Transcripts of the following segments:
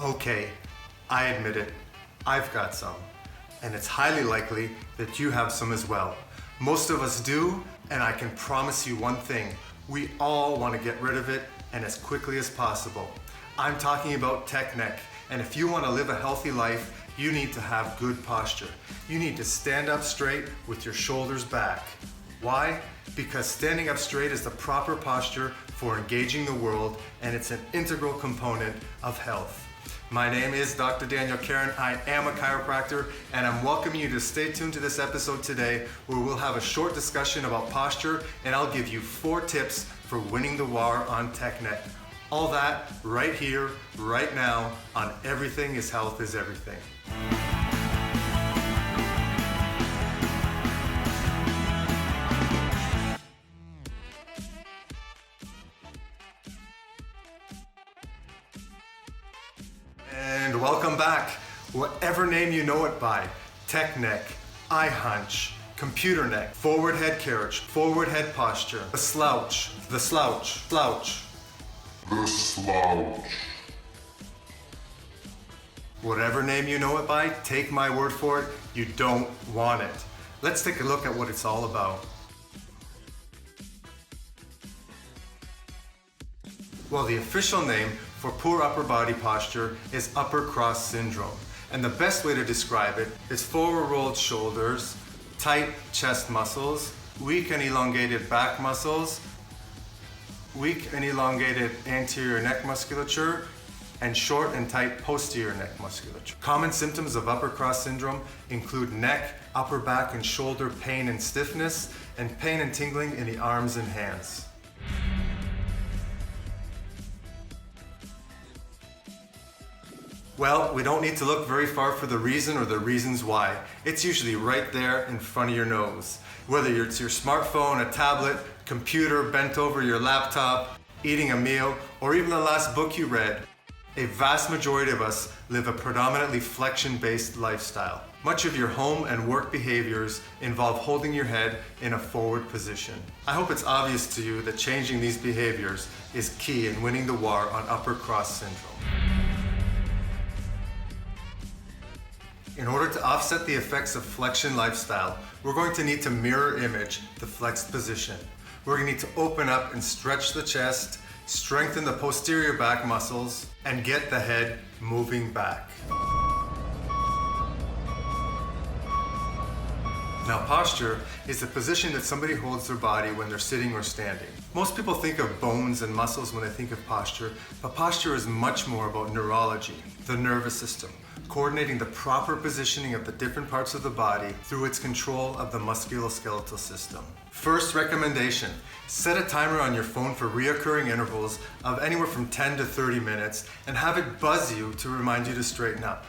Okay, I admit it, I've got some. And it's highly likely that you have some as well. Most of us do, and I can promise you one thing, we all want to get rid of it, and as quickly as possible. I'm talking about tech neck, and if you want to live a healthy life, you need to have good posture. You need to stand up straight with your shoulders back. Why? Because standing up straight is the proper posture for engaging the world, and it's an integral component of health. My name is Dr. Daniel Keren. I am a chiropractor, and I'm welcoming you to stay tuned to this episode today, where we'll have a short discussion about posture, and I'll give you 4 tips for winning the war on tech neck. All that right here, right now, on Everything is Health is Everything. And welcome back. Whatever name you know it by, tech neck, eye hunch, computer neck, forward head carriage, forward head posture, the slouch, slouch. Whatever name you know it by, take my word for it, you don't want it. Let's take a look at what it's all about. Well, the official name for poor upper body posture is upper cross syndrome. And the best way to describe it is forward rolled shoulders, tight chest muscles, weak and elongated back muscles, weak and elongated anterior neck musculature, and short and tight posterior neck musculature. Common symptoms of upper cross syndrome include neck, upper back and shoulder pain and stiffness, and pain and tingling in the arms and hands. Well, we don't need to look very far for the reason or the reasons why. It's usually right there in front of your nose. Whether it's your smartphone, a tablet, computer bent over your laptop, eating a meal, or even the last book you read, a vast majority of us live a predominantly flexion-based lifestyle. Much of your home and work behaviors involve holding your head in a forward position. I hope it's obvious to you that changing these behaviors is key in winning the war on upper cross syndrome. In order to offset the effects of flexion lifestyle, we're going to need to mirror image the flexed position. We're going to need to open up and stretch the chest, strengthen the posterior back muscles, and get the head moving back. Now, posture is the position that somebody holds their body when they're sitting or standing. Most people think of bones and muscles when they think of posture, but posture is much more about neurology, the nervous system, coordinating the proper positioning of the different parts of the body through its control of the musculoskeletal system. First recommendation, set a timer on your phone for reoccurring intervals of anywhere from 10 to 30 minutes and have it buzz you to remind you to straighten up.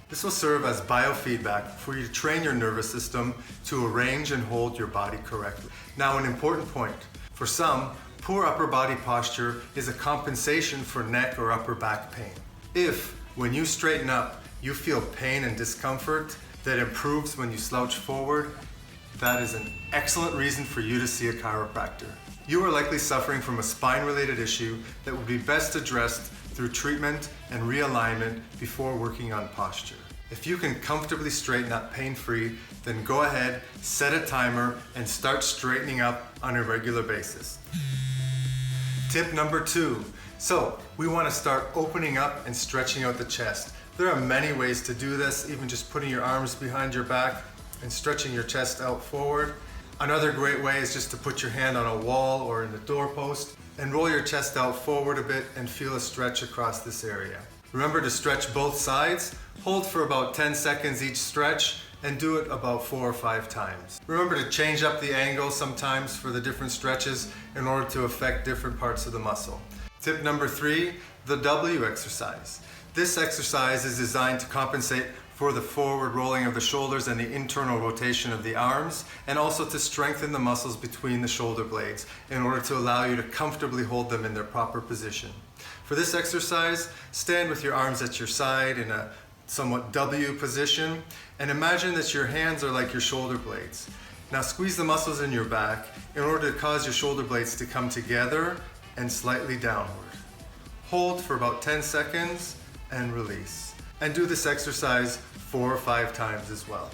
This will serve as biofeedback for you to train your nervous system to arrange and hold your body correctly. Now, an important point. For some, poor upper body posture is a compensation for neck or upper back pain. If, when you straighten up, you feel pain and discomfort that improves when you slouch forward, that is an excellent reason for you to see a chiropractor. You are likely suffering from a spine-related issue that would be best addressed through treatment and realignment before working on posture. If you can comfortably straighten up pain-free, then go ahead, set a timer, and start straightening up on a regular basis. Tip number 2. So, we want to start opening up and stretching out the chest. There are many ways to do this, even just putting your arms behind your back and stretching your chest out forward. Another great way is just to put your hand on a wall or in the doorpost and roll your chest out forward a bit and feel a stretch across this area. Remember to stretch both sides, hold for about 10 seconds each stretch, and do it about 4 or 5 times. Remember to change up the angle sometimes for the different stretches in order to affect different parts of the muscle. Tip number 3, the W exercise. This exercise is designed to compensate for the forward rolling of the shoulders and the internal rotation of the arms, and also to strengthen the muscles between the shoulder blades in order to allow you to comfortably hold them in their proper position. For this exercise, stand with your arms at your side in a somewhat W position, and imagine that your hands are like your shoulder blades. Now squeeze the muscles in your back in order to cause your shoulder blades to come together and slightly downward. hold for about 10 seconds, and release. And do this exercise 4 or 5 times as well.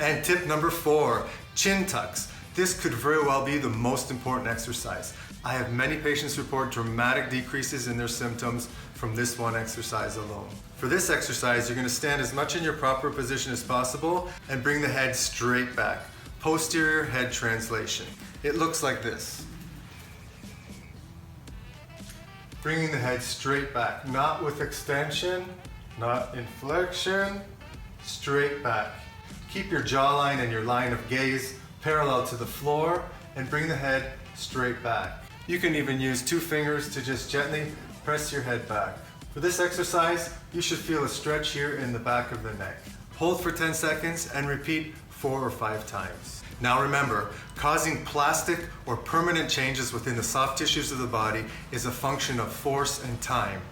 And tip number 4, chin tucks. This could very well be the most important exercise. I have many patients report dramatic decreases in their symptoms from this one exercise alone. For this exercise, you're going to stand as much in your proper position as possible and bring the head straight back. Posterior head translation. It looks like this. Bringing the head straight back, not with extension, not inflection, straight back. Keep your jawline and your line of gaze parallel to the floor and bring the head straight back. You can even use 2 fingers to just gently press your head back. For this exercise, you should feel a stretch here in the back of the neck. Hold for 10 seconds and repeat 4 or 5 times. Now remember, causing plastic or permanent changes within the soft tissues of the body is a function of force and time.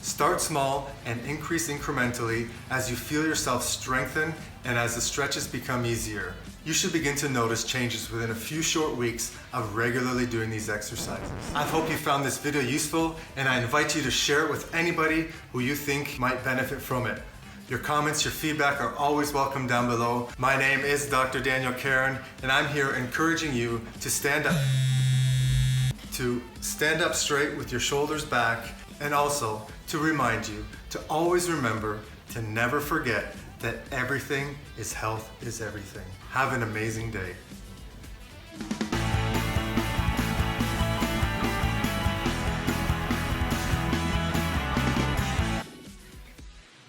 Start small and increase incrementally as you feel yourself strengthen and as the stretches become easier. You should begin to notice changes within a few short weeks of regularly doing these exercises. I hope you found this video useful, and I invite you to share it with anybody who you think might benefit from it. Your comments, your feedback are always welcome down below. My name is Dr. Daniel Keren, and I'm here encouraging you to stand up straight with your shoulders back, and also to remind you to always remember to never forget that everything is health is everything. Have an amazing day.